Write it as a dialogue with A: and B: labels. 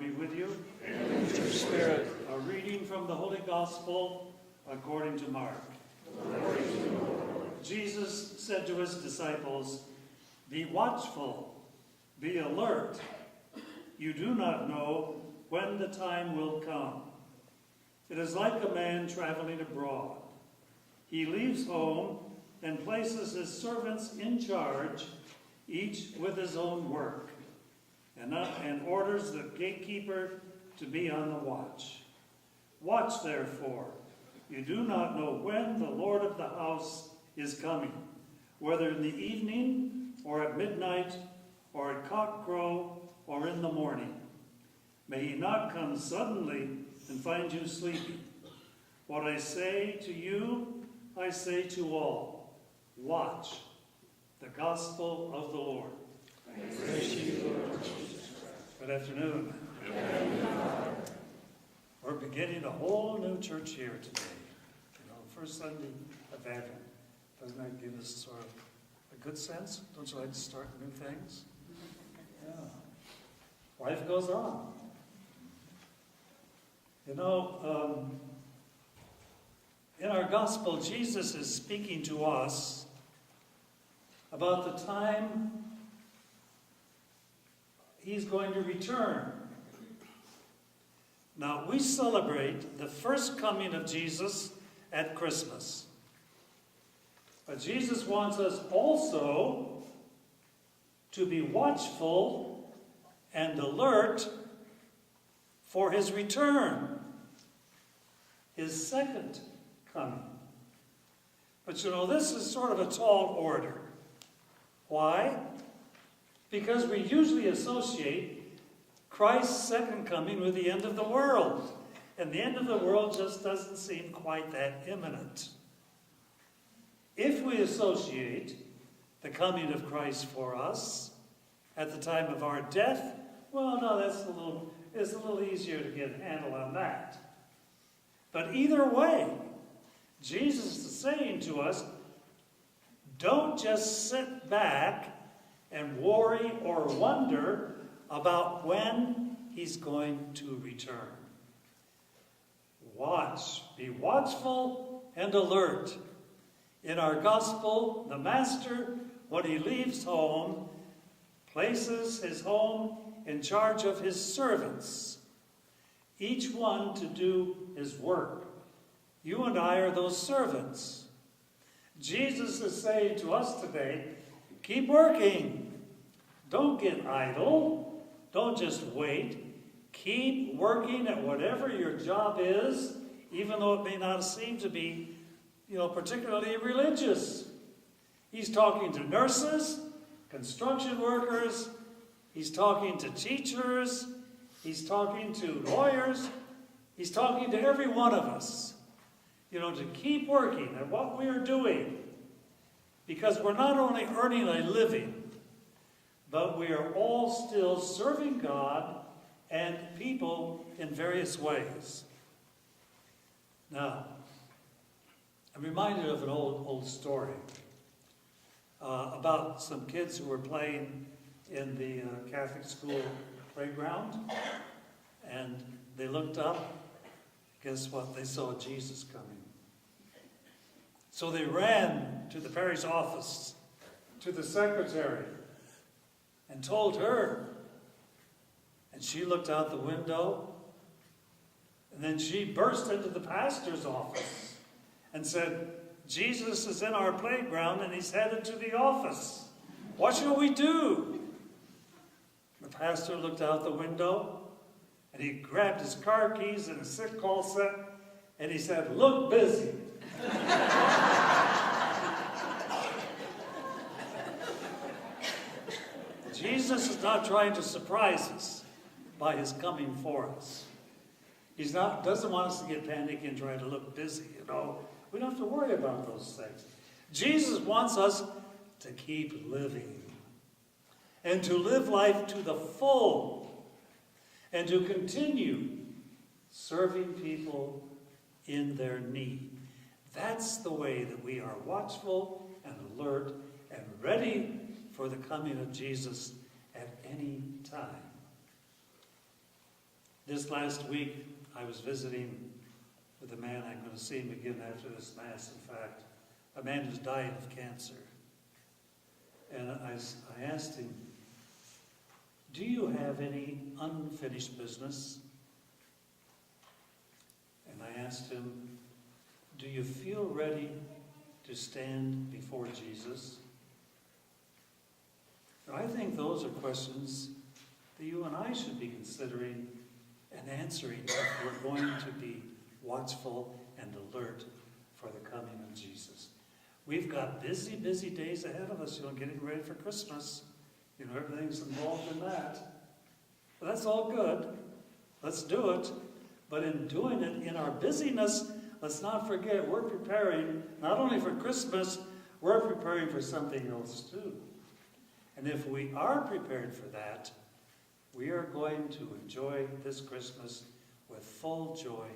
A: be with you.
B: And with your spirit.
A: A reading from the Holy Gospel according to Mark. Jesus said to his disciples, "Be watchful, be alert. You do not know when the time will come. It is like a man traveling abroad. He leaves home and places his servants in charge, each with his own work, and orders the gatekeeper to be on the watch. Watch, therefore. You do not know when the Lord of the house is coming, whether in the evening or at midnight or at cockcrow or in the morning. May he not come suddenly and find you sleeping. What I say to you, I say to all. Watch." The Gospel of the Lord.
B: Praise to you, Lord Jesus Christ.
A: Good afternoon. We're beginning a whole new church year today. First Sunday of Advent. Doesn't that give us sort of a good sense? Don't you like to start new things? Yeah. Life goes on. In our gospel, Jesus is speaking to us about the time he's going to return. Now, we celebrate the first coming of Jesus at Christmas. But Jesus wants us also to be watchful and alert for his return, his second coming. But this is sort of a tall order. Why? Because we usually associate Christ's second coming with the end of the world. And the end of the world just doesn't seem quite that imminent. If we associate the coming of Christ for us at the time of our death, well, no, it's a little easier to get a handle on that. But either way, Jesus is saying to us, don't just sit back and worry or wonder about when he's going to return. Watch, be watchful and alert. In our gospel, the master, when he leaves home, places his home in charge of his servants, each one to do his work. You and I are those servants. Jesus is saying to us today, keep working. Don't get idle. Don't just wait. Keep working at whatever your job is, even though it may not seem to be, particularly religious. He's talking to nurses, construction workers. He's talking to teachers. He's talking to lawyers. He's talking to every one of us, to keep working at what we are doing. Because we're not only earning a living, but we are all still serving God and people in various ways. Now, I'm reminded of an old story about some kids who were playing in the Catholic school playground, and they looked up. Guess what? They saw Jesus coming. So they ran to the parish office, to the secretary, and told her. And she looked out the window, and then she burst into the pastor's office and said, "Jesus is in our playground and he's headed to the office. What shall we do?" The pastor looked out the window, and he grabbed his car keys and his sick call set, and he said, "Look busy." Jesus is not trying to surprise us by his coming for us. He doesn't want us to get panicky and try to look busy, We don't have to worry about those things. Jesus wants us to keep living and to live life to the full and to continue serving people in their need. That's the way that we are watchful and alert and ready for the coming of Jesus at any time. This last week, I was visiting with a man. I'm going to see him again after this Mass, in fact. A man who's dying of cancer. And I asked him, do you have any unfinished business? And I asked him, do you feel ready to stand before Jesus? Now, I think those are questions that you and I should be considering and answering if we're going to be watchful and alert for the coming of Jesus. We've got busy, busy days ahead of us, getting ready for Christmas. Everything's involved in that. But that's all good. Let's do it. But in doing it, in our busyness, let's not forget we're preparing not only for Christmas, we're preparing for something else too. And if we are prepared for that, we are going to enjoy this Christmas with full joy